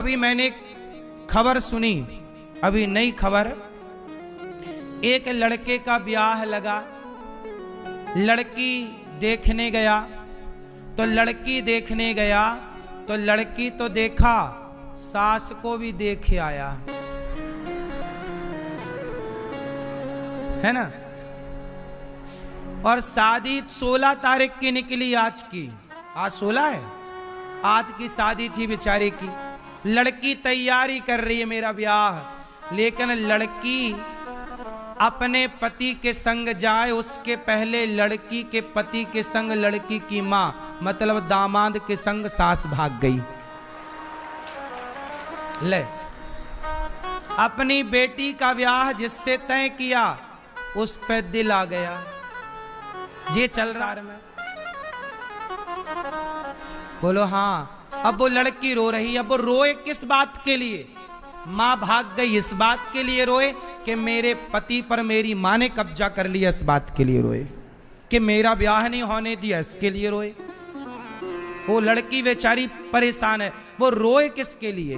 अभी मैंने खबर सुनी, अभी नई खबर, एक लड़के का ब्याह लगा, लड़की देखने गया, तो लड़की देखने गया तो लड़की तो देखा, सास को भी देख आया, है ना। और शादी 16 तारीख की निकली, आज की, आज 16 है, आज की शादी थी बेचारे की। लड़की तैयारी कर रही है मेरा ब्याह, लेकिन लड़की अपने पति के संग जाए उसके पहले लड़की के पति के संग लड़की की माँ मतलब दामाद के संग सास भाग गई। ले, अपनी बेटी का ब्याह जिससे तय किया उस पे दिल आ गया। ये चल रहा है, बोलो हाँ। अब वो लड़की रो रही है, अब वो रोए किस बात के लिए? मां भाग गई इस बात के लिए रोए कि मेरे पति पर मेरी मां ने कब्जा कर लिया, इस बात के लिए रोए कि मेरा ब्याह नहीं होने दिया, इसके लिए रोए। वो लड़की बेचारी परेशान है, वो रोए किसके लिए?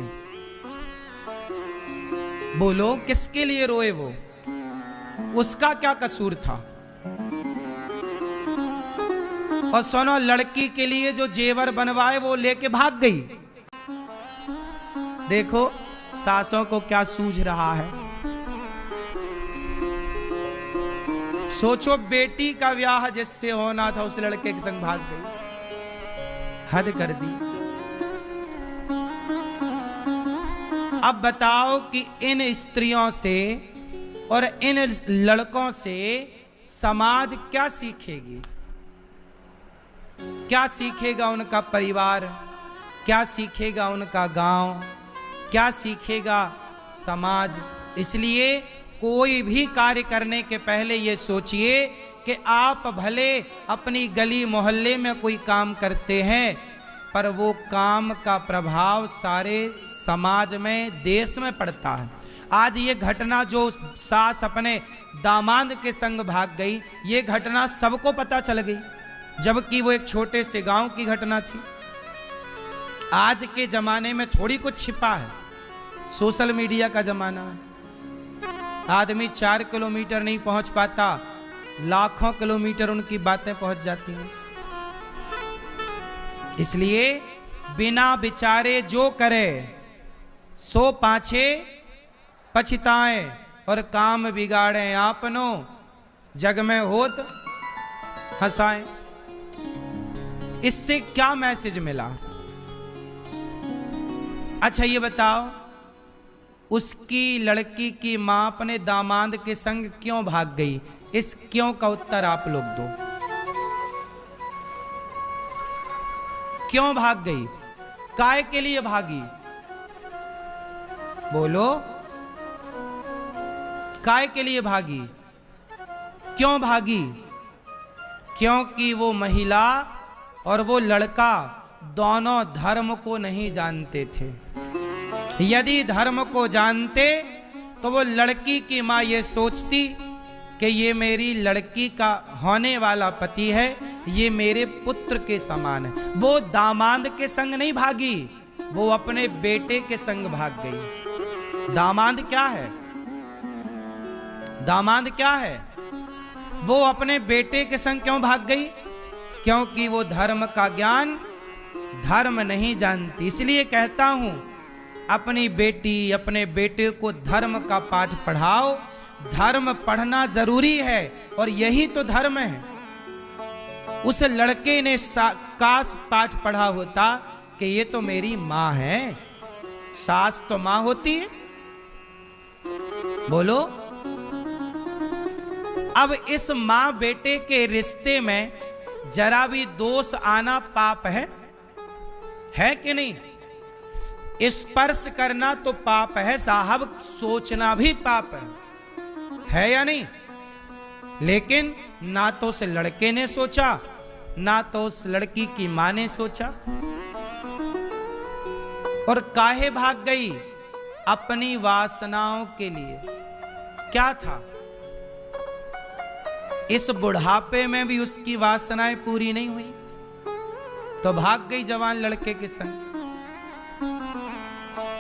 बोलो किसके लिए रोए? वो उसका क्या कसूर था? और सुनो, लड़की के लिए जो जेवर बनवाए वो लेके भाग गई। देखो सासों को क्या सूझ रहा है। सोचो, बेटी का ब्याह जिससे होना था उस लड़के के संग भाग गई, हद कर दी। अब बताओ कि इन स्त्रियों से और इन लड़कों से समाज क्या सीखेगी? क्या सीखेगा उनका परिवार? क्या सीखेगा उनका गांव? क्या सीखेगा समाज? इसलिए कोई भी कार्य करने के पहले ये सोचिए कि आप भले अपनी गली मोहल्ले में कोई काम करते हैं, पर वो काम का प्रभाव सारे समाज में, देश में पड़ता है। आज ये घटना जो सास अपने दामाद के संग भाग गई, ये घटना सबको पता चल गई, जबकि वो एक छोटे से गांव की घटना थी। आज के जमाने में थोड़ी कुछ छिपा है, सोशल मीडिया का जमाना है। आदमी 4 किलोमीटर नहीं पहुंच पाता, लाखों किलोमीटर उनकी बातें पहुंच जाती हैं। इसलिए बिना विचारे जो करे सो पाछे पछताए, और काम बिगाड़े आपनो, जग में होत हंसाए। इससे क्या मैसेज मिला? अच्छा ये बताओ, उसकी लड़की की मां अपने दामाद के संग क्यों भाग गई? इस क्यों का उत्तर आप लोग दो। क्यों भाग गई? काय के लिए भागी? बोलो, काय के लिए भागी? क्यों भागी? क्योंकि वो महिला और वो लड़का दोनों धर्म को नहीं जानते थे। यदि धर्म को जानते तो वो लड़की की मां ये सोचती कि ये मेरी लड़की का होने वाला पति है, ये मेरे पुत्र के समान है। वो दामाद के संग नहीं भागी, वो अपने बेटे के संग भाग गई। दामाद क्या है? दामाद क्या है? वो अपने बेटे के संग क्यों भाग गई? क्योंकि वो धर्म का ज्ञान, धर्म नहीं जानती। इसलिए कहता हूं, अपनी बेटी अपने बेटे को धर्म का पाठ पढ़ाओ। धर्म पढ़ना जरूरी है और यही तो धर्म है। उस लड़के ने काश पाठ पढ़ा होता कि ये तो मेरी मां है। सास तो मां होती है। बोलो, अब इस मां बेटे के रिश्ते में जरा भी दोष आना पाप है कि नहीं? स्पर्श करना तो पाप है साहब, सोचना भी पाप है या नहीं? लेकिन ना तो उस लड़के ने सोचा, ना तो उस लड़की की मां ने सोचा। और काहे भाग गई? अपनी वासनाओं के लिए। क्या था? इस बुढ़ापे में भी उसकी वासनाएं पूरी नहीं हुई, तो भाग गई जवान लड़के के संग।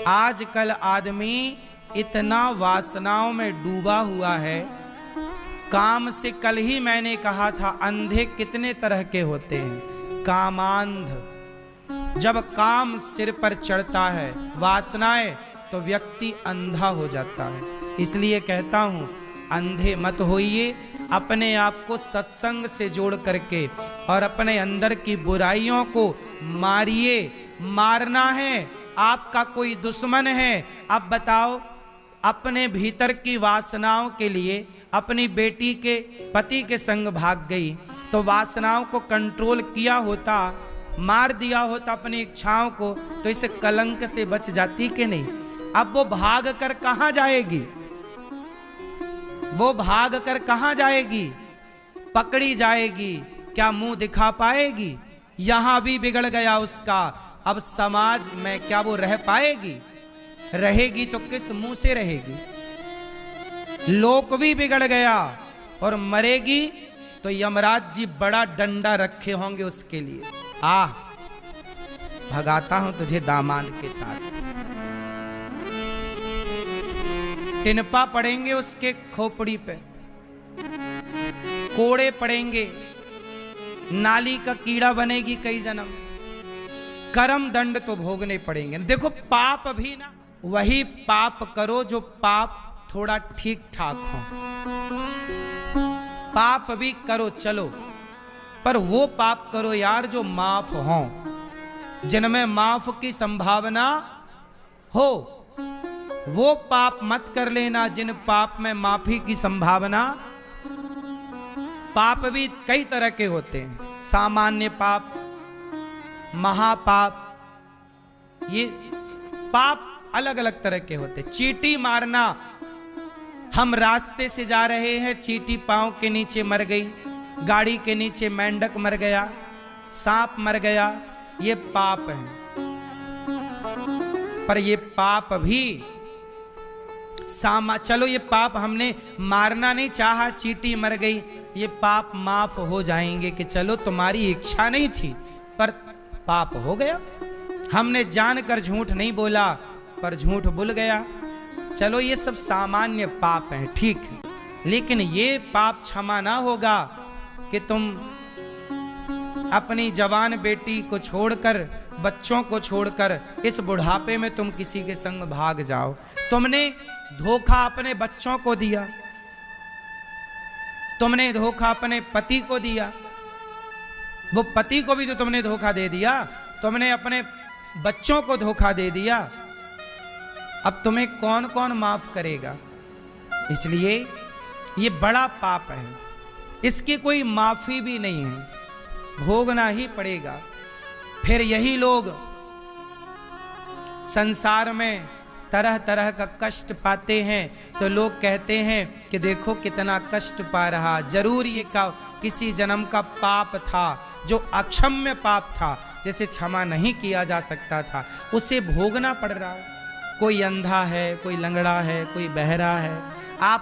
आजकल आदमी इतना वासनाओं में डूबा हुआ है। काम से कल ही मैंने कहा था, अंधे कितने तरह के होते हैं। कामांध, जब काम सिर पर चढ़ता है, वासनाएं, तो व्यक्ति अंधा हो जाता है। इसलिए कहता हूं, अंधे मत होइए, अपने आप को सत्संग से जोड़ करके और अपने अंदर की बुराइयों को मारिए। मारना है, आपका कोई दुश्मन है। अब बताओ, अपने भीतर की वासनाओं के लिए अपनी बेटी के पति के संग भाग गई, तो वासनाओं को कंट्रोल किया होता, मार दिया होता अपनी इच्छाओं को, तो इस कलंक से बच जाती कि नहीं। अब वो भाग कर कहां जाएगी? वो भाग कर कहां जाएगी? पकड़ी जाएगी, क्या मुंह दिखा पाएगी? यहां भी बिगड़ गया उसका, अब समाज में क्या वो रह पाएगी? रहेगी तो किस मुंह से रहेगी? लोक भी बिगड़ गया और मरेगी तो यमराज जी बड़ा डंडा रखे होंगे उसके लिए। भगाता हूं तुझे दामाद के साथ। टिनपा पड़ेंगे उसके खोपड़ी पे, कोड़े पड़ेंगे, नाली का कीड़ा बनेगी कई जन्म, कर्म दंड तो भोगने पड़ेंगे। देखो, पाप भी ना वही पाप करो जो पाप थोड़ा ठीक ठाक हो। पाप भी करो चलो, पर वो पाप करो यार जो माफ हो, जिनमें माफ की संभावना हो। वो पाप मत कर लेना जिन पाप में माफी की संभावना। पाप भी कई तरह के होते हैं, सामान्य पाप, महापाप, ये पाप अलग अलग तरह के होते। चींटी मारना, हम रास्ते से जा रहे हैं, चींटी पांव के नीचे मर गई, गाड़ी के नीचे मेंढक मर गया, सांप मर गया, ये पाप है। पर ये पाप भी चलो, ये पाप हमने मारना नहीं चाहा, चींटी मर गई, ये पाप माफ हो जाएंगे कि चलो तुम्हारी इच्छा नहीं थी पर पाप हो गया। हमने जानकर झूठ नहीं बोला पर झूठ भूल गया, चलो ये सब सामान्य पाप हैं, ठीक है। लेकिन ये पाप क्षमा ना होगा कि तुम अपनी जवान बेटी को छोड़कर, बच्चों को छोड़कर इस बुढ़ापे में तुम किसी के संग भाग जाओ। तुमने धोखा अपने बच्चों को दिया, तुमने धोखा अपने पति को दिया, वो पति को भी तो तुमने धोखा दे दिया, तुमने अपने बच्चों को धोखा दे दिया। अब तुम्हें कौन कौन माफ करेगा? इसलिए ये बड़ा पाप है, इसकी कोई माफी भी नहीं है, भोगना ही पड़ेगा। फिर यही लोग संसार में तरह तरह का कष्ट पाते हैं, तो लोग कहते हैं कि देखो कितना कष्ट पा रहा, जरूर ये का किसी जन्म का पाप था जो अक्षम्य पाप था, जैसे क्षमा नहीं किया जा सकता था, उसे भोगना पड़ रहा है। कोई अंधा है, कोई लंगड़ा है, कोई बहरा है, आप